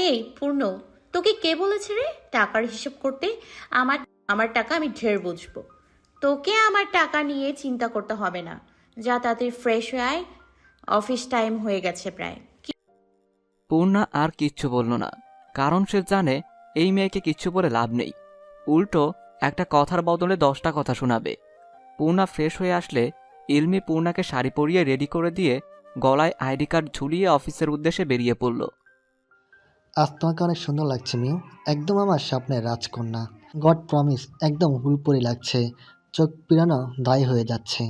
এই পূর্ণ, তোকে কে বলেছে রে টাকার হিসাব করতে? আমার আমার টাকা আমি ঢের বুঝবো। তোকে আমার টাকা নিয়ে চিন্তা করতে হবে না। যা তাড়াতাড়ি ফ্রেশ হয়ে আয়, অফিস টাইম হয়ে গেছে প্রায়। পূর্ণা আর কিচ্ছু বলল না, কারণ সে জানে এই মেয়েকে কিচ্ছু বলে লাভ নেই, উল্টো একটা কথার বদলে 10টা কথা শোনাবে। পূর্ণা ফ্রেশ হয়ে আসলে ইলমি পূর্ণাকে শাড়ি পরিয়ে রেডি করে দিয়ে গলায় আইডি কার্ড ঝুলিয়ে অফিসের উদ্দেশ্যে বেরিয়ে পড়ল। আজ তোমাকে অনেক সুন্দর লাগছে মিউ, একদম আমার স্বপ্নের রাজকন্যা। গড প্রমিস, একদম হুলপরি লাগছে, চোখ পিরানো দায়ী হয়ে যাচ্ছে।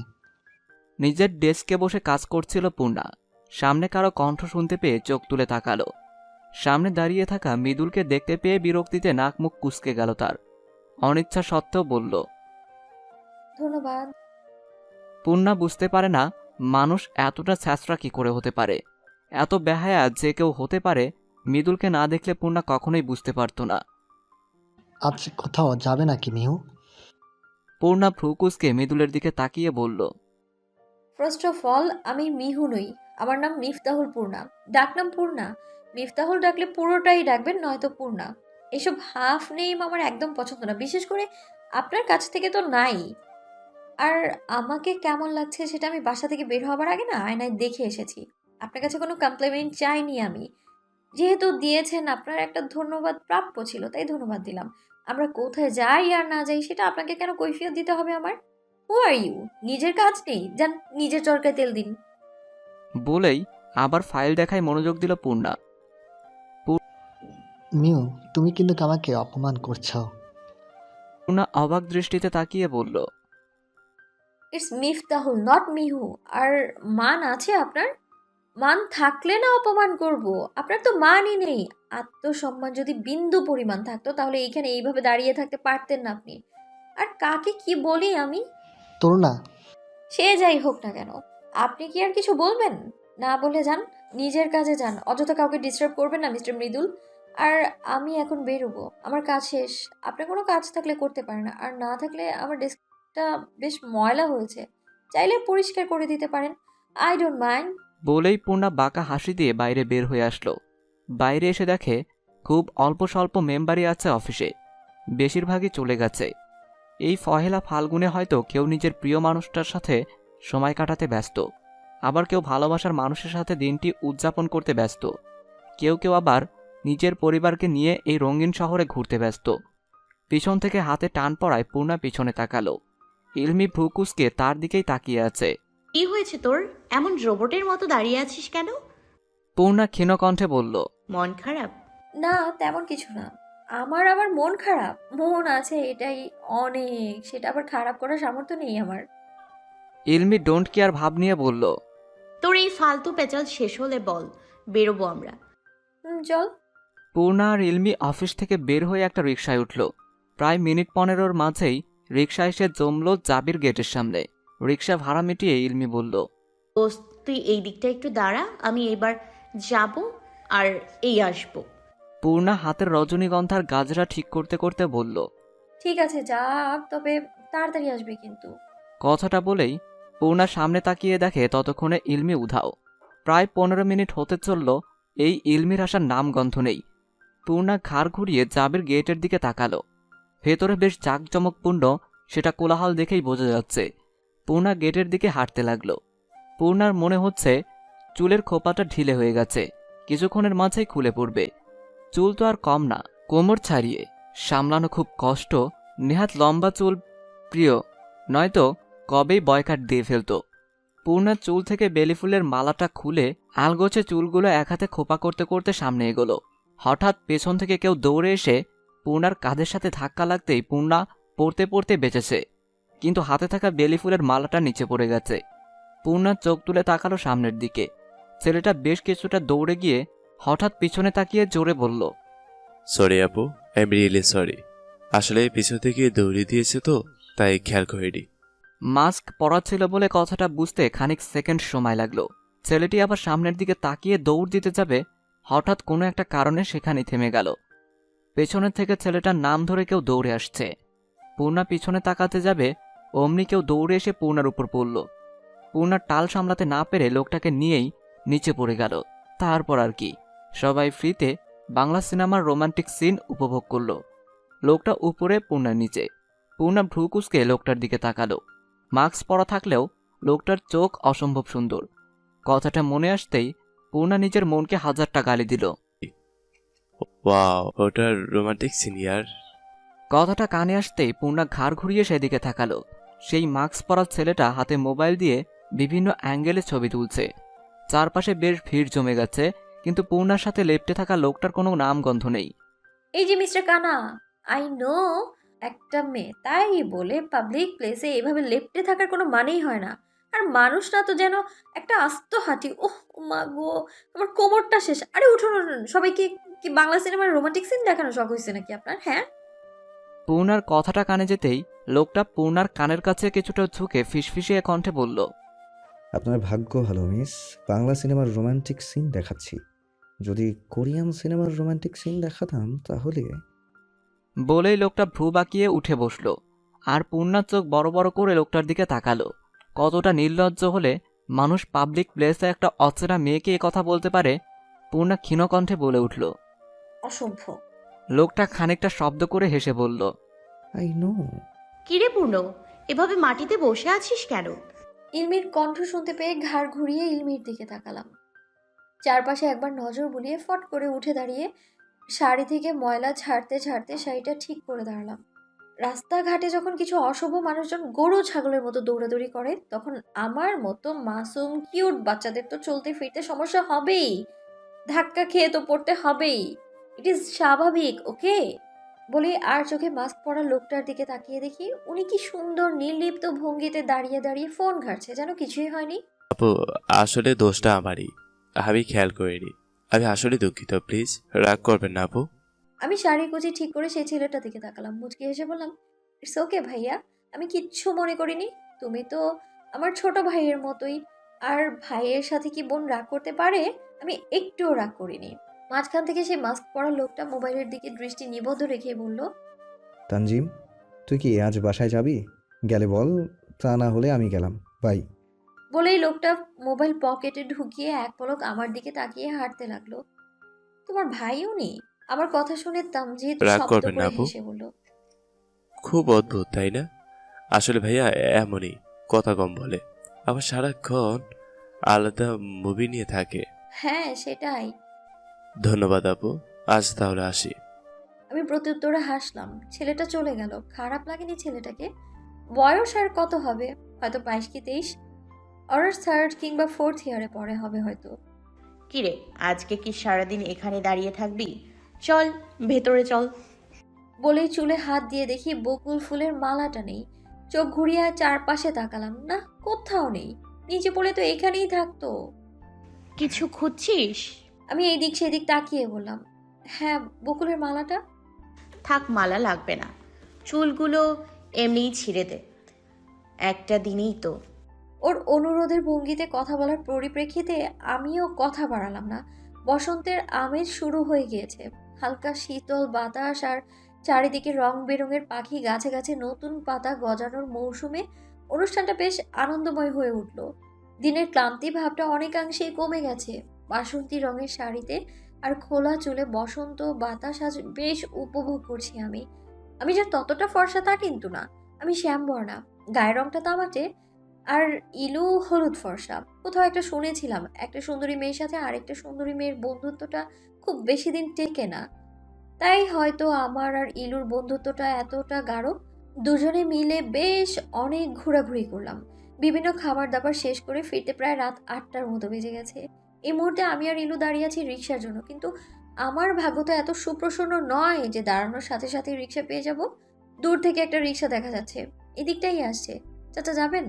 নিজের ডেস্কে বসে কাজ করছিল পূর্ণা, সামনে কারো কণ্ঠ শুনতে পেয়ে চোখ তুলে তাকালো। সামনে দাঁড়িয়ে থাকা মৃদুলকে দেখতে পেয়ে বিরক্তিতে নাক মুখ কুঁচকে গেল তার। অনিচ্ছা সত্ত্বেও বলল, ধন্যবাদ। পূর্ণা বুঝতে পারে না মানুষ এতটা ছ্যাঁচড়া কি করে হতে পারে, এত বেহায়া যে কেউ হতে পারে। মৃদুলকে না দেখলে পূর্ণা কখনোই বুঝতে পারত না। আজ কোথাও যাবে নাকি মিউ? পূর্ণা ভ্রুকুচকে মৃদুলের দিকে তাকিয়ে বলল, ফার্স্ট অফ অল, আমি মিহু নই, আমার নাম মিফতাহুল পূর্ণা। ডাকনাম পূর্ণা। মিফতাহুল ডাকলে পুরোটাই ডাকবেন, নয়তো পূর্ণা। এসব হাফ নেম আমার একদম পছন্দ না, বিশেষ করে আপনার কাছ থেকে তো নাই। আর আমাকে কেমন লাগছে সেটা আমি বাসা থেকে বের হবার আগে না আয়নায় দেখে এসেছি। আপনার কাছে কোনো কমপ্লিমেন্ট চাইনি আমি। যেহেতু দিয়েছেন, আপনার একটা ধন্যবাদ প্রাপ্য ছিল, তাই ধন্যবাদ দিলাম। আমরা কোথায় যাই আর না যাই সেটা আপনাকে কেন কৈফিয়ত দিতে হবে আমার? হু আর ইউ? নিজের কাজ নেই, যান নিজের চরকায় তেল দিন। বলেই আবার ফাইল দেখায় মনোযোগ দিল পূর্ণা। মিউ, তুমি কিন্তু আমাকে অপমান করছো। পূর্ণা অবাক দৃষ্টিতে তাকিয়ে বলল, ইটস মিফতাহুল, নট মিহু। আর মান আছে আপনার? মান থাকলে না অপমান করব? আপনার তো মানই নেই। আত্মসম্মান যদি বিন্দু পরিমাণ থাকতো তাহলে এইখানে এইভাবে দাঁড়িয়ে থাকতে পারতেন না আপনি। আর কাকে কি বলি আমি? তরুণা, সে যাই হোক না কেন, আপনি কি আর কিছু বলবেন? না বলে যান, নিজের কাজে যান, অযথা কাউকে ডিস্টার্ব করবেন না মিস্টার মৃদুল। আর আমি এখন বেরোবো, আমার কাজ শেষ। আপনার কোনো কাজ থাকলে করতে পারেন, আর না থাকলে আমার ডেস্কটা বেশ ময়লা হয়েছে, চাইলে পরিষ্কার করে দিতে পারেন। I don't mind. বলেই পূর্ণা বাঁকা হাসি দিয়ে বাইরে বের হয়ে আসলো। বাইরে এসে দেখে খুব অল্প স্বল্প মেম্বারই আছে অফিসে, বেশিরভাগই চলে গেছে। এই পহেলা ফাল্গুনে হয়তো কেউ নিজের প্রিয় মানুষটার সাথে সময় কাটাতে ব্যস্ত, আবার কেউ ভালোবাসার মানুষের সাথে দিনটি উদযাপন করতে ব্যস্ত, কেউ কেউ আবার নিজের পরিবারকে নিয়ে এই রঙিন শহরে ঘুরতে ব্যস্ত। পিছন থেকে হাতে টান পড়ায় পূর্ণা পিছনে তাকালো। ইলমি ভ্রুকুসকে তার দিকেই তাকিয়ে আছে। কি হয়েছে তোর? এমন রোবটের মতো দাঁড়িয়ে আছিস কেন? পূর্ণা ক্ষীণ কণ্ঠে বলল, মন খারাপ? না, তেমন কিছু না। আমার আবার মন খারাপ? মন আছে, এটাই অনেক। সেটা আবার খারাপ করার সামর্থ্য নেই আমার। ইলমি ডোন্ট কেয়ার ভাব নিয়ে বলল, তোর এই ফালতু পেঁচাল শেষ হলে বল, বেরোবো আমরা। চল। পূর্ণা আর ইলমি অফিস থেকে বের হয়ে একটা রিকশায় উঠল। প্রায় মিনিট 15-র মাঝেই রিকশা এসে জমল জাবির গেটের সামনে। রিকশা ভাড়া মিটিয়ে ইলমি বলল, দোস্ত, তুই এই দিকটা একটু দাঁড়া, আমি এবার যাব আর এই আসবো। পূর্ণা হাতের রজনীগন্ধার গাজরা ঠিক করতে করতে বলল, ঠিক আছে, যা, তবে তাড়াতাড়ি আসবে কিন্তু। কথাটা বলেই পূর্ণা সামনে তাকিয়ে দেখে ততক্ষণে ইলমি উধাও। প্রায় 15 মিনিট হতে চলল, এই ইলমির আসার নামগন্ধ নেই। পূর্ণা ঘাড় ঘুরিয়ে জাবির গেটের দিকে তাকালো। ভেতরে বেশ জাঁকজমকপূর্ণ, সেটা কোলাহল দেখেই বোঝা যাচ্ছে। পূর্ণা গেটের দিকে হাঁটতে লাগলো। পূর্ণার মনে হচ্ছে চুলের খোপাটা ঢিলে হয়ে গেছে, কিছুক্ষণের মাঝেই খুলে পড়বে। চুল তো আর কম না, কোমর ছাড়িয়ে সামলানো খুব কষ্ট। নেহাত লম্বা চুল প্রিয়, নয়তো কবেই বয়কাট দিয়ে ফেলত। পূর্ণার চুল থেকে বেলি ফুলের মালাটা খুলে আলগোছে চুলগুলো এক হাতে খোপা করতে করতে সামনে এগোলো। হঠাৎ পেছন থেকে কেউ দৌড়ে এসে পূর্ণার কাঁধের সাথে ধাক্কা লাগতেই পূর্ণা পড়তে পড়তে বেঁচেছে, কিন্তু হাতে থাকা বেলি ফুলের মালাটা নিচে পড়ে গেছে। পূর্ণার চোখ তুলে তাকালো সামনের দিকে। ছেলেটা বেশ কিছুটা দৌড়ে গিয়ে হঠাৎ পিছনে তাকিয়ে জোরে বলল, সরি আপু, আই এম রিয়েলি সরি। আসলে পিছন থেকে দৌড়ে দিয়েছে তো, তাই খেয়াল করিনি। মাস্ক পরা ছিল বলে কথাটা বুঝতে খানিক সেকেন্ড সময় লাগলো। ছেলেটি আবার সামনের দিকে তাকিয়ে দৌড় দিতে যাবে, হঠাৎ কোনো একটা কারণে সেখানেই থেমে গেল। পেছনের থেকে ছেলেটার নাম ধরে কেউ দৌড়ে আসছে। পূর্ণা পিছনে তাকাতে যাবে, অমনি কেউ দৌড়ে এসে পূর্ণার উপর পড়ল। পূর্ণার টাল সামলাতে না পেরে লোকটাকে নিয়েই নিচে পড়ে গেল। তারপর আর কি, সবাই ফ্রিতে বাংলা সিনেমার রোমান্টিক সিন উপভোগ করলো। লোকটা উপরে, পূর্ণার নিচে। পূর্ণা ভ্রু কুঁচকে লোকটার দিকে তাকালো। মাস্ক পরা থাকলেও লোকটার চোখ অসম্ভব সুন্দর। কথাটা মনে আসতেই পূর্ণা নিজের মনকে হাজারটা গালি দিল। ওয়াও, ওটার রোমান্টিক সিনিয়র। কথাটা কানে আসতেই পূর্ণা ঘাড় ঘুরিয়ে সেদিকে তাকালো। সেই মাস্ক পরা ছেলেটা হাতে মোবাইল দিয়ে বিভিন্ন অ্যাঙ্গেলে ছবি তুলছে। চারপাশে বেশ ভিড় জমে গেছে, কিন্তু পূর্ণার সাথে লেপ্টে থাকা লোকটার কোনো নামগন্ধ নেই। এই যে মিস্টার কানা, আই নো একটা মেয়ে, তাই বলে পাবলিক প্লেসে এভাবে লেপ্টে থাকার কোনো মানেই হয় না। আর মানুষটা তো যেন একটা আস্ত হাঁটি। ওহ মা গো, আমার কোমরটা শেষ। আরে উঠুন উঠুন, সবাইকে কি বাংলা সিনেমার রোমান্টিক সিন দেখানো শখ হয়েছে নাকি আপনার? হ্যাঁ, পূর্ণার কথাটা কানে যেতেই লোকটা পূর্ণার কানের কাছে কিছুটা ঝুঁকে ফিসফিসিয়ে কণ্ঠে বলল, আপনার ভাগ্য ভালো মিস, বাংলা সিনেমার রোমান্টিক সিন দেখাচ্ছি। যদি কোরিয়ান সিনেমার রোমান্টিক সিন দেখাতাম তাহলে। বলেই লোকটা ভ্রু বাঁকিয়ে উঠে বসল। আর পূর্ণার চোখ বড় বড় করে লোকটার দিকে তাকালো। কতটা নির্লজ্জ হলে মানুষ পাবলিক প্লেসে একটা অচেনা মেয়েকে এ কথা বলতে পারে। পূর্ণা ক্ষীণ কণ্ঠে বলে উঠল। অসভ্য। লোকটা খানিকটা শব্দ করে হেসে বলল, আই নো। কিরে পূর্ণ, এভাবে মাটিতে বসে আছিস কেন? ইলমির কণ্ঠ শুনতে পেয়ে ঘাড় ঘুরিয়ে ইলমির দিকে তাকালাম। চারপাশে একবার নজর বুলিয়ে ফট করে উঠে দাঁড়িয়ে শাড়ি থেকে ময়লা ঝাড়তে ঝাড়তে শাড়িটা ঠিক করে দাঁড়ালাম। রাস্তাঘাটে যখন কিছু অশুভ মানুষজন গরু ছাগলের মতো দৌড়াদৌড়ি করে, তখন আমার মতো মাসুম কিউট বাচ্চাদের তো চলতে ফিরতে সমস্যা হবেই, ধাক্কা খেয়ে তো পড়তে হবেই। ইট ইজ স্বাভাবিক, ওকে? বলে আর চোখে মাস্ক পরা লোকটার দিকে তাকিয়ে দেখি উনি কি সুন্দর নির্লিপ্ত ভঙ্গিতে দাঁড়িয়ে দাঁড়িয়ে ফোন ঘাটছে, যেন কিছুই হয়নি। আপু, আসলে দোষটা আমারই, আমি খেয়াল করিনি। আমি আসলে দুঃখিত, প্লিজ রাগ করবেন না আপু। আমি শাড়ি কুচি ঠিক করে সেই ছেলেটার দিকে তাকালাম, মুচকি হেসে বললাম, ইটস ওকে ভাইয়া, আমি কিচ্ছু মনে করিনি। তুমি তো আমার ছোট ভাইয়ের মতোই, আর ভাইয়ের সাথে কি বোন রাগ করতে পারে? আমি একটুও রাগ করিনি। মাঝখান থেকে সেই মাস্ক পরা লোকটা মোবাইলের দিকে দৃষ্টি নিবদ্ধ রেখে বলল, তানজিম, তুই কি আজ বাসায় যাবি? গেলে বল, তা না হলে আমি গেলাম, বাই। বলেই লোকটা মোবাইল পকেটে ঢুকিয়ে এক পলক আমার দিকে তাকিয়ে হাঁটতে লাগলো। তোমার ভাইও নেই? আমার কথা শুনে তামজিদ রাগ শব্দ করবেন না করে আপু। হেসে বলল, খুব অদ্ভুত তাই না? আসলে ভাইয়া এমনই, কথা কম বলে, আবার সারাক্ষণ আলাদা মুভি নিয়ে থাকে। হ্যাঁ সেটাই। ধন্যবাদ আপু, আজ তাহলে আসি। আমি প্রত্যুত্তরে হাসলাম। ছেলেটা চলে গেল। খারাপ লাগেনি ছেলেটাকে। বয়স আর কত হবে? হয়তো 22 কি 23, অনার্স 3rd কিংবা 4th ইয়ারে পড়ে হবে হয়তো। কিরে, আজকে কি সারাদিন এখানে দাঁড়িয়ে থাকবি? চল ভেতরে চল। বলেই চুলে হাত দিয়ে দেখি বকুল ফুলের মালাটা নেই। চোখ ঘুরিয়ে চারপাশে তাকালাম, না কোথাও নেই। নিচে পড়ে তো এখানেই থাকতো। কিছু খুঁজছিস? আমি এই দিক সেদিক তাকিয়ে বললাম, হ্যাঁ বকুলের মালাটা। থাক, মালা লাগবে না, চুলগুলো এমনিই ছিঁড়ে দে, একটা দিনেই তো। ওর অনুরোধের ভঙ্গিতে কথা বলার পরিপ্রেক্ষিতে আমিও কথা বাড়ালাম না। বসন্তের আমেজ শুরু হয়ে গিয়েছে। হালকা শীতল বাতাস আর চারিদিকে রং বেরঙের পাখি, গাছে গাছে নতুন পাতা গজানোর মৌসুমে অনুষ্ঠানটা বেশ আনন্দময় হয়ে উঠল। দিনের ক্লান্তি ভাবটা অনেকাংশেই কমে গেছে। বাসন্তী রঙের শাড়িতে আর খোলা চুলে বসন্ত বাতাস আজ বেশ উপভোগ করছি আমি। আমি যে ততটা ফর্সা তা কিন্তু না, আমি শ্যামবর্ণা, গায়ের রংটা তামাটে, আর ইলু হলুদ ফর্সা। কোথাও একটা শুনেছিলাম একটা সুন্দরী মেয়ের সাথে আরেকটা সুন্দরী মেয়ের বন্ধুত্বটা খুব বেশি দিন টেকে না। তাই হয়তো আমার আর ইলুর বন্ধুত্বটা এতটা গাঢ়। দুজনে মিলে বেশ অনেক ঘোরাঘুরি করলাম। বিভিন্ন খাবার দাবার শেষ করে ফিরতে প্রায় রাত 8টার মতো বেজে গেছে। এই মুহূর্তে আমি আর ইলু দাঁড়িয়ে আছি রিক্সার জন্য, কিন্তু আমার ভাগ্য তো এত সুপ্রসন্ন নয় যে দাঁড়ানোর সাথে সাথে রিক্সা পেয়ে যাব। দূর থেকে একটা রিক্সা দেখা যাচ্ছে, এদিকটাই আসছে। চাচা যাবেন?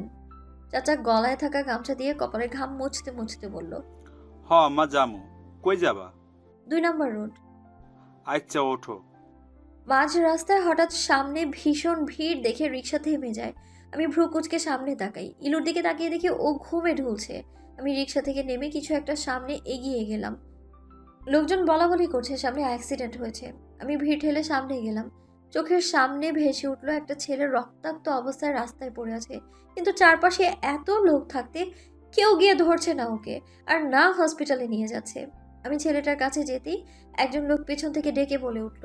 চাচা গলায় থাকা গামছা দিয়ে কপালের ঘাম মুছতে মুছতে বলল, হ মা যামু। কই যাবা? 2 নম্বর রোড। আচ্ছা ওঠো। মাঝ রাস্তায় হঠাৎ সামনে ভীষণ ভিড় দেখে রিক্সা থেমে যায়। আমি ভ্রু কুচকে সামনে তাকাই। ইলুর দিকে তাকিয়ে দেখি ও ঘুমে ঢুলছে। আমি রিক্সা থেকে নেমে কিছু একটা সামনে এগিয়ে গেলাম। লোকজন বলাবলি করছে সামনে অ্যাক্সিডেন্ট হয়েছে। আমি ভিড় ঠেলে সামনে গেলাম। চোখের সামনে ভেসে উঠলো একটা ছেলে রক্তাক্ত অবস্থায় রাস্তায় পড়ে আছে, কিন্তু চারপাশে এত লোক থাকতে কেউ গিয়ে ধরছে না ওকে, আর না হসপিটালে নিয়ে যাচ্ছে। আমি ছেলেটার কাছে যেতেই একজন লোক পেছন থেকে ডেকে বলে উঠল,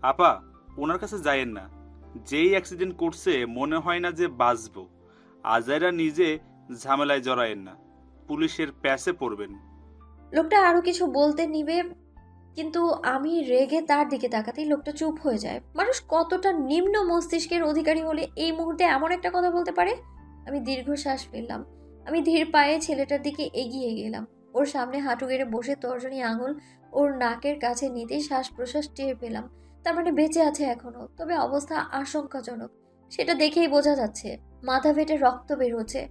আপা, ওনার কাছে যায়েন না। যেই অ্যাক্সিডেন্ট করছে মনে হয় না যে বাঁচবো। আজাইরা নিজে ঝামেলায় জড়ায়েন না, পুলিশের প্যাসে পড়বেন। লোকটা আরো কিছু বলতে নিবে, কিন্তু আমি রেগে তার দিকে তাকাতেই লোকটা চুপ হয়ে যায়। মানুষ কতটা নিম্ন মস্তিষ্কের অধিকারী হলে এই মুহূর্তে এমন একটা কথা বলতে পারে? আমি দীর্ঘশ্বাস ফেললাম। আমি ধীর পায়ে ছেলেটার দিকে এগিয়ে গেলাম। ওর সামনে হাঁটু গেড়ে বসে তর্জনী আঙুল ওর নাকের কাছে নিতেই শ্বাস প্রশ্বাস টের পেলাম। তার মানে বেঁচে আছে এখনো, তবে অবস্থা আশঙ্কাজনক। সেটা দেখেই বোঝা যাচ্ছে। মাথা ফেটে রক্ত বের হচ্ছে।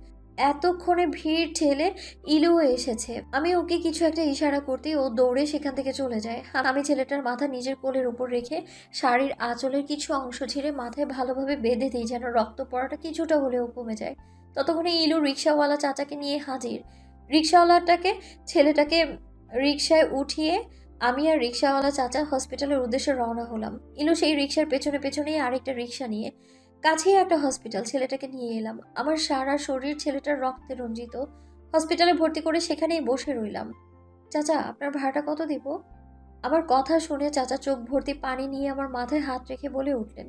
এতক্ষণে ভিড় ঠেলে ইলুও এসেছে। আমি ওকে কিছু একটা ইশারা করতেই ও দৌড়ে সেখান থেকে চলে যায়। আর আমি ছেলেটার মাথা নিজের কোলের উপর রেখে শাড়ির আঁচলের কিছু অংশ ছিঁড়ে মাথায় ভালোভাবে বেঁধে দিই, যেন রক্ত পড়াটা কিছুটা হলেও কমে যায়। ততক্ষণে ইলু রিক্সাওয়ালা চাচাকে নিয়ে হাজির। রিক্সাওয়ালাটাকে ছেলেটাকে রিক্সায় উঠিয়ে আমি আর রিক্সাওয়ালা চাচা হসপিটালের উদ্দেশ্যে রওনা হলাম। ইলু সেই রিক্সার পেছনে পেছনেই আরেকটা রিক্সা নিয়ে কাছেই একটা হসপিটাল, ছেলেটাকে নিয়ে এলাম। আমার সারা শরীর ছেলেটার রক্তে রঞ্জিত। হসপিটালে ভর্তি করে সেখানেই বসে রইলাম। চাচা, আপনার ভাড়াটা কত দিব? আমার কথা শুনে চাচা চোখ ভর্তি পানি নিয়ে আমার মাথায় হাত রেখে বলে উঠলেন,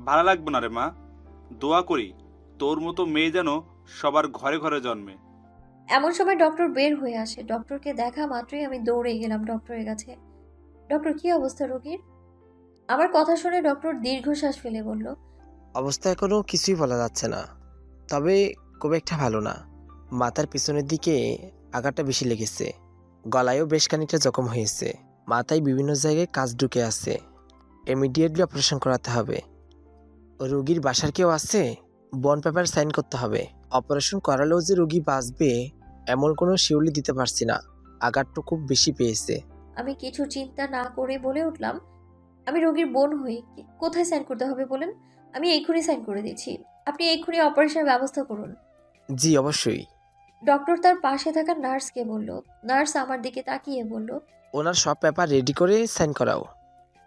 ভালো লাগবে না রে মা, দোয়া করি তোর মতো মেয়ে যেন সবার ঘরে ঘরে জন্মে। এমন সময় ডক্টর বের হয়ে আসে। ডক্টরকে দেখা মাত্রই আমি দৌড়ে গেলাম ডক্টরের কাছে। ডক্টর, কি অবস্থা রোগীর? আমার কথা শুনে ডক্টর দীর্ঘশ্বাস ফেলে বলল, অবস্থা এখনো কিছুই বলা যাচ্ছে না, তবে খুব একটা ভালো না। মাথার পিছনের দিকে আঘাতটা বেশি লেগেছে, গলায়ও বেশ খানিকটা জখম হয়েছে, মাথায় বিভিন্ন জায়গায় কাজ ঢুকে আছে। ইমিডিয়েটলি অপারেশন করাতে হবে। রোগীর বাসার কেউ আছে? বন্ড পেপার সাইন করতে হবে। অপারেশন করালেও যে রোগী বাঁচবে এমন কোনো শিওরলি দিতে পারছি না, আঘাতটা খুব বেশি পেয়েছে। আমি কিছু চিন্তা না করে বলে উঠলাম, আমি রোগীর বোন হই, কোথায় সাইন করতে হবে বলেন? আমি এক্ষুনি সাইন করে দিচ্ছি। আপনি এক্ষুনি অপারেশনের ব্যবস্থা করুন। জি অবশ্যই। ডক্টর তার পাশে থাকা নার্সকে বলল। নার্স আমার দিকে তাকিয়ে বলল, ওনার সব পেপার রেডি করে সাইন করাও,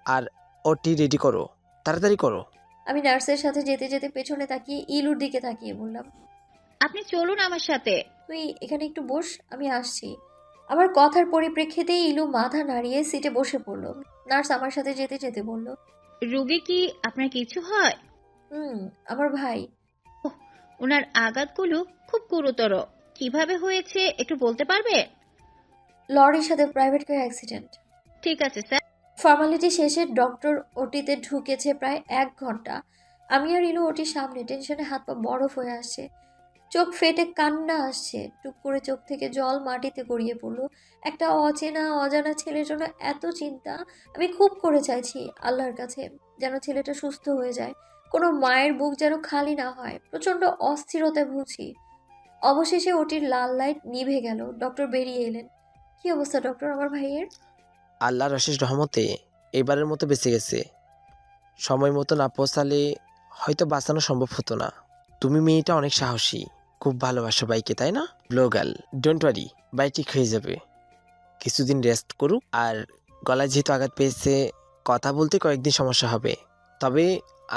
আর ওটি রেডি করো, তাড়াতাড়ি করো। আমি নার্সের সাথে যেতে যেতে পেছনে তাকিয়ে ইলুর দিকে তাকিয়ে বললাম, আপনি চলুন আমার সাথে। তুই এখানে একটু বস, আমি আসছি। আমার কথার পরিপ্রেক্ষিতেই ইলু মাথা নাড়িয়ে সিটে বসে পড়ল। নার্স আমার সাথে যেতে যেতে বলল, রোগী কি আপনার কিছু হয়? আমার ভাই। ওনার আঘাতগুলো খুব গুরুতর। কিভাবে হয়েছে একটু বলতে পারবে? লরির সাথে প্রাইভেট কার অ্যাক্সিডেন্ট। ঠিক আছে স্যার। ফর্মালিটি শেষে ডক্টর ওটিতে ঢুকেছে প্রায় 1 ঘন্টা। আমি আর ইলু ওটির সামনে টেনশনে হাত পা বরফ হয়ে আসছে। চোখ ফেটে কান্না আসছে। টুক করে চোখ থেকে জল মাটিতে গড়িয়ে পড়ল। একটা অচেনা অজানা ছেলের জন্য এত চিন্তা। আমি খুব করে চাইছি আল্লাহর কাছে যেন ছেলেটা সুস্থ হয়ে যায়, কোনো মায়ের বুক যেন খালি না হয়। প্রচণ্ড অস্থিরতায় ভুগছি। অবশেষে ওটির লাল লাইট নিভে গেল। ডক্টর বেরিয়ে এলেন। কি অবস্থা ডক্টর আমার ভাইয়ের? আল্লাহর অশেষ রহমতে এবারের মতো বেঁচে গেছে। সময় মতো না পৌঁছালে হয়তো বাঁচানো সম্ভব হতো না। তুমি মেয়েটা অনেক সাহসী, খুব ভালোবাসো বাইকে, তাই না? ব্লোগাল, ডোন্ট ওয়ারি, বাই ঠিক হয়ে যাবে। কিছুদিন রেস্ট করুক, আর গলায় যেহেতু আঘাত পেয়েছে কথা বলতে কয়েকদিন সমস্যা হবে, তবে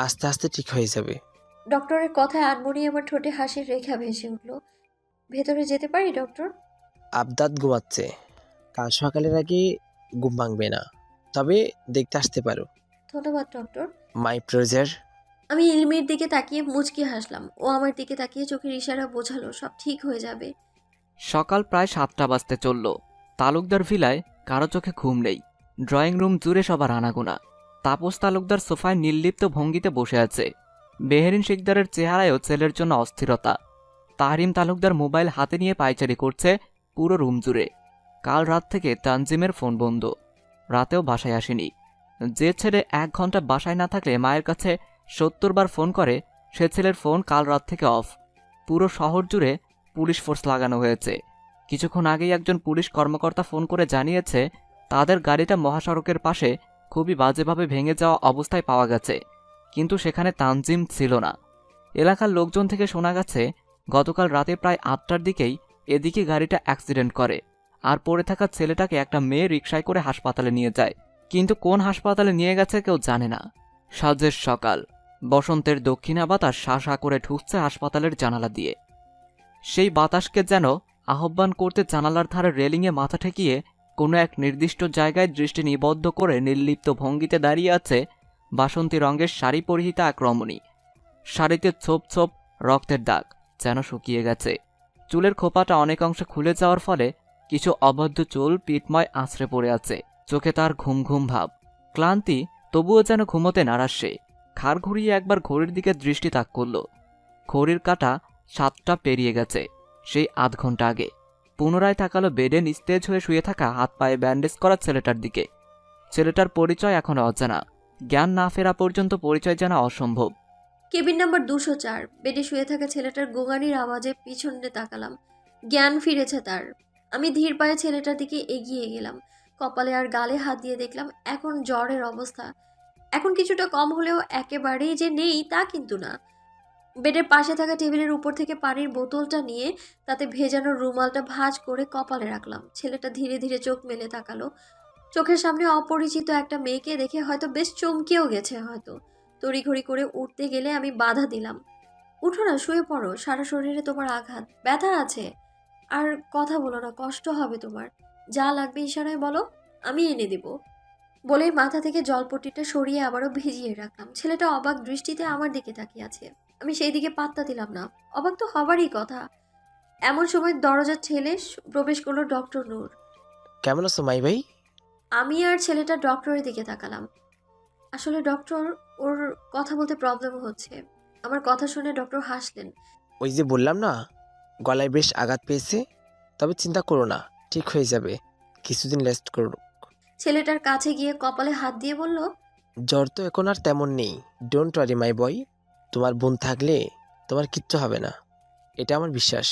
আস্তে আস্তে ঠিক হয়ে যাবে। ডক্টরের কথায় আনমনি আমার ঠোঁটে হাসির রেখা ভেসে উঠল। ভেতরে যেতে পারি ডক্টর? আবদাত ঘুমাচ্ছে, কাল সকালের আগে ঘুম ভাঙবে না, তবে দেখতে আসতে পারো। ধন্যবাদ ডক্টর। My pleasure. আমি ইলমির দিকে তাকিয়ে মুচকি হাসলাম। ও আমার দিকে তাকিয়ে চোখের ইশারা বোঝালো সব ঠিক হয়ে যাবে। সকাল প্রায় 7টা বাজতে চলল। তালুকদার ভিলায় কারো চোখে ঘুম নেই। ড্রয়িং রুম জুড়ে সবার আনাগোনা। তাপস তালুকদার সোফায় নির্লিপ্ত ভঙ্গিতে বসে আছে। বেহেরিন শিকদারের চেহারায়ও ছেলের জন্য অস্থিরতা। তাহরিম তালুকদার মোবাইল হাতে নিয়ে পায়চারি করছে পুরো রুম জুড়ে। কাল রাত থেকে তানজিমের ফোন বন্ধ, রাতেও বাসায় আসেনি। যে ছেলে 1 ঘন্টা বাসায় না থাকলে মায়ের কাছে 70 বার ফোন করে, সে ছেলের ফোন কাল রাত থেকে অফ। পুরো শহর জুড়ে পুলিশ ফোর্স লাগানো হয়েছে। কিছুক্ষণ আগেই একজন পুলিশ কর্মকর্তা ফোন করে জানিয়েছে তাদের গাড়িটা মহাসড়কের পাশে খুবই বাজেভাবে ভেঙে যাওয়া অবস্থায় পাওয়া গেছে, কিন্তু সেখানে তানজিম ছিল না। এলাকার লোকজন থেকে শোনা গেছে গতকাল রাতে প্রায় 8টার দিকেই এদিকে গাড়িটা অ্যাক্সিডেন্ট করে, আর পড়ে থাকা ছেলেটাকে একটা মেয়ে রিকশায় করে হাসপাতালে নিয়ে যায়, কিন্তু কোন হাসপাতালে নিয়ে গেছে কেউ জানে না। সাজের সকাল, বসন্তের দক্ষিণা বাতাস শাঁসা করে ঢুকছে হাসপাতালের জানালা দিয়ে। সেই বাতাসকে যেন আহ্বান করতে জানালার ধারে রেলিংয়ে মাথা ঠেকিয়ে কোনো এক নির্দিষ্ট জায়গায় দৃষ্টি নিবদ্ধ করে নির্লিপ্ত ভঙ্গিতে দাঁড়িয়ে আছে বাসন্তী রঙের শাড়ি পরিহিতা এক রমণী। শাড়িতে ছোপ ছোপ রক্তের দাগ, যেন শুকিয়ে গেছে। চুলের খোপাটা অনেকাংশে খুলে যাওয়ার ফলে কিছু অবদ্ধ চুল পিঠময় আছড়ে পড়ে আছে। চোখে তার ঘুম ঘুম ভাব, ক্লান্তি, তবুও যেন ঘুমোতে নারাজ সে। ঘাড় ঘুরিয়ে একবার ঘড়ির দিকে দৃষ্টি তাক করল। ঘড়ির কাঁটা 7টা পেরিয়ে গেছে, সেই আধ ঘন্টা আগে। পুনরায় তাকালো বেডে নিস্তেজ হয়ে শুয়ে থাকা হাত পায়ে ব্যান্ডেজ করা ছেলেটার দিকে। ছেলেটার পরিচয় এখনো অজানা, জ্ঞান না ফেরা পর্যন্ত পরিচয় জানা অসম্ভব। Cabin number 204। বেডে শুয়ে থাকা ছেলেটার গোঙানির আওয়াজে পিছনে তাকালাম। জ্ঞান ফিরেছে তার। আমি ধীর পায়ে ছেলেটার দিকে এগিয়ে গেলাম। কপালে আর গালে হাত দিয়ে দেখলাম এখন জ্বরের অবস্থা এখন কিছুটা কম হলেও একেবারেই যে নেই তা কিন্তু না। বেডের পাশে থাকা টেবিলের উপর থেকে পানির বোতলটা নিয়ে তাতে ভেজানো রুমালটা ভাঁজ করে কপালে রাখলাম। ছেলেটা ধীরে ধীরে চোখ মেলে তাকালো। চোখের সামনে অপরিচিত একটা মেয়েকে দেখে হয়তো বেশ চমকেও গেছে। হয়তো তড়িঘড়ি করে উঠতে গেলে আমি বাধা দিলাম। উঠো না, শুয়ে পড়ো, সারা শরীরে তোমার আঘাত, ব্যথা আছে। আর কথা বলো না, কষ্ট হবে তোমার। যা লাগবে ইশারায় বলো, আমি এনে দেব। বলেই মাথা থেকে জলপট্টিটা সরিয়ে আবারও ভিজিয়ে রাখলাম। ছেলেটা অবাক দৃষ্টিতে আমার দিকে তাকিয়ে আছে। আমি সেই দিকে পাত্তা দিলাম না। অবাক তো হবারই কথা। এমন সময় দরজা ঠেলে প্রবেশ করলো ডক্টর নূর। কেমন আছো মাই ভাই? আমি আর ছেলেটা ডক্টরের দিকে তাকালাম। আসলে ডক্টর, ওর কথা বলতে প্রবলেম হচ্ছে। আমার কথা শুনে ডক্টর হাসলেন। ওই যে বললাম না, গলায় বেশ আঘাত পেয়েছে, তবে চিন্তা করো না, ঠিক হয়ে যাবে, কিছুদিন রেস্ট করো। ছেলেটার কাছে গিয়ে কপালে হাত দিয়ে বলল, জ্বর তো এখন আর তেমন নেই, ডোন্ট ওয়ারি মাই বয়। তোমার বোন থাকলে তোমার কিচ্ছু হবে না, এটা আমার বিশ্বাস।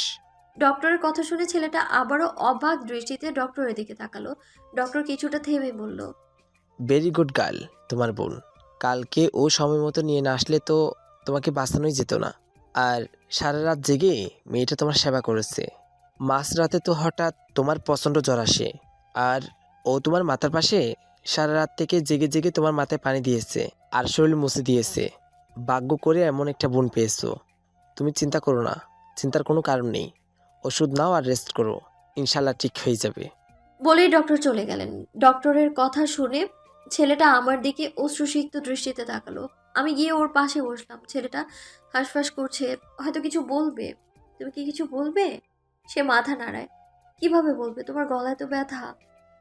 ডক্টরের কথা শুনে ছেলেটা আবারও অবাক দৃষ্টিতে ডক্টরের দিকে তাকালো। ডক্টর কিছুটা থেমে বলল, ভেরি গুড গার্ল তোমার বোন। কালকে ও সময় মতো নিয়ে না আসলে তো তোমাকে বাঁচানোই যেত না। আর সারা রাত জেগে মেয়েটা তোমার সেবা করেছে। মাঝরাতে তো হঠাৎ তোমার প্রচণ্ড জ্বর আসে, আর ও তোমার মাথার পাশে সারা রাত থেকে জেগে জেগে তোমার মাথায় পানি দিয়েছে আর শরীর মুছে দিয়েছে। ভাগ্য করে এমন একটা বোন পেয়েছো। তুমি চিন্তা করো না, চিন্তার কোনো কারণ নেই। ওষুধ নাও আর রেস্ট করো, ইনশাল্লাহ ঠিক হয়ে যাবে। বলেই ডক্টর চলে গেলেন। ডক্টরের কথা শুনে ছেলেটা আমার দিকে অশ্রুসিক্ত দৃষ্টিতে তাকালো। আমি গিয়ে ওর পাশে বসলাম। ছেলেটা হাঁসফাঁস করছে, হয়তো কিছু বলবে। তুমি কি কিছু বলবে? সে মাথা নাড়ায়। কিভাবে বলবে, তোমার গলায় তো ব্যথা।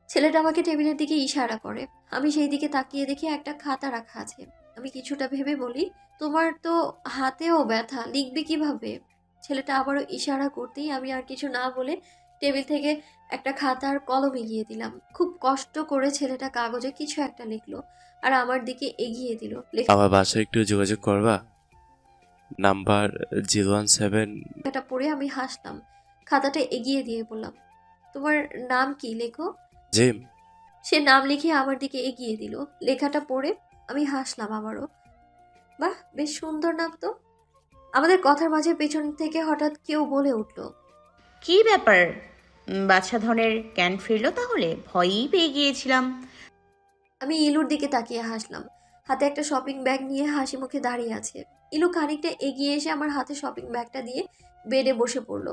ছেলেটা আমাকে টেবিলের দিকে ইশারা করে। আমি সেই দিকে তাকিয়ে দেখি একটা খাতা রাখা আছে। আমি কিছুটা ভেবে বলি, তোমার তো হাতেও ব্যথা, লিখবে কিভাবে? ছেলেটা আবারও ইশারা করতেই আমি আর কিছু না বলে টেবিল থেকে একটা খাতা আর কলম এগিয়ে দিলাম। খুব কষ্ট করে ছেলেটা কাগজে কিছু একটা লিখলো আর আমার দিকে এগিয়ে দিল। আমার বাসায় একটু যোগাযোগ করবা, নাম্বার 017। লেখাটা পড়ে আমি হাসলাম। খাতাটা এগিয়ে দিয়ে বললাম, তোমার নাম কি, লেখো। জিম। সে নাম লিখে আমার দিকে এগিয়ে দিল। লেখাটা পড়ে আমি হাসলাম আবারও। বাহ, বেশ সুন্দর নাম তো। আমাদের কথার মাঝে পেছন থেকে হঠাৎ কেউ বলে উঠল, কি ব্যাপার? বাচ্চা ধরনের জ্ঞান ফিরল তাহলে? ভয়ই পেয়ে গিয়েছিলাম। আমি ইলুর দিকে তাকিয়ে হাসলাম। হাতে একটা শপিং ব্যাগ নিয়ে হাসি মুখে দাঁড়িয়ে আছে। ইলু খানিকটা এগিয়ে এসে আমার হাতে শপিং ব্যাগটা দিয়ে বেডে বসে পড়ল।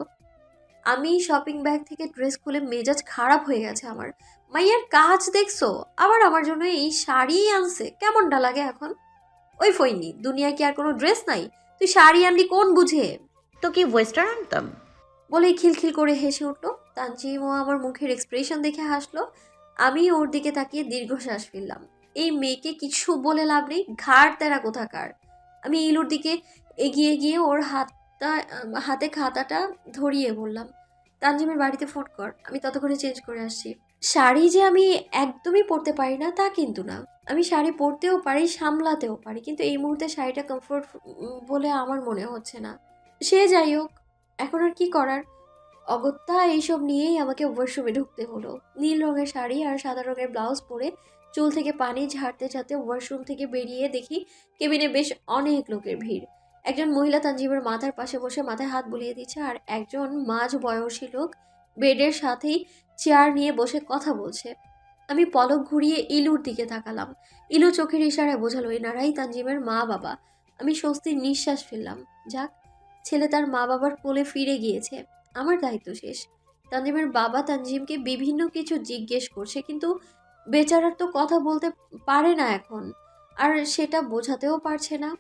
আমি শপিং ব্যাগ থেকে ড্রেস খুলে মেজাজ খারাপ হয়ে গেছে আমার। মাইয়ার কাজ দেখছো? আবার আমার জন্য এই শাড়ি আনছে, কেমনটা লাগে এখন? ওই ফইনি, দুনিয়ায় কি আর কোনো ড্রেস নাই? তুই শাড়ি আনলি কোন বুঝে? তো কি ওয়েস্টার্ন আনতাম? বলেই খিলখিল করে হেসে উঠল। তানজিমও আমার মুখের এক্সপ্রেশন দেখে হাসলো। আমি ওর দিকে তাকিয়ে দীর্ঘশ্বাস ফেললাম। এই মেয়েকে কিছু বলে লাভ নেই, ঘাড় তেরা কোথাকার। আমি ইলুর দিকে এগিয়ে গিয়ে ওর হাতে খাতাটা ধরিয়ে বললাম, তানজিমের বাড়িতে ফোন কর, আমি ততক্ষণে চেঞ্জ করে আসছি। শাড়ি যে আমি একদমই পরতে পারি না তা কিন্তু না। আমি শাড়ি পরতেও পারি, সামলাতেও পারি, কিন্তু এই মুহূর্তে শাড়িটা কমফোর্ট বলে আমার মনে হচ্ছে না। সে যাই হোক, এখন আর কি করার। অগত্যা এইসব নিয়েই আমাকে ওয়াশরুমে ঢুকতে হলো। নীল রঙের শাড়ি আর সাদা রঙের ব্লাউজ পরে চুল থেকে পানি ঝাড়তে ঝাড়তে ওয়াশরুম থেকে বেরিয়ে দেখি কেবিনে বেশ অনেক লোকের ভিড়। একজন মহিলা তানজিমের মাথার পাশে বসে মাথায় হাত বুলিয়ে দিচ্ছে, আর একজন মাঝ বয়সী লোক বেডের সাথেই চেয়ার নিয়ে বসে কথা বলছে। আমি পলক ঘুরিয়ে ইলুর দিকে তাকালাম। ইলু চোখের ইশারায় বোঝালো এনারাই তানজিমের মা বাবা। আমি স্বস্তির নিঃশ্বাস ফেললাম। যাক, ছেলে তার মা বাবার কোলে ফিরে গিয়েছে, আমার দায়িত্ব শেষ। তানজিমের বাবা তানজিমকে বিভিন্ন কিছু জিজ্ঞেস করছে, কিন্তু বেচারার তো কথা বলতে পারে না এখন, আর সেটা বোঝাতেও পারছে না।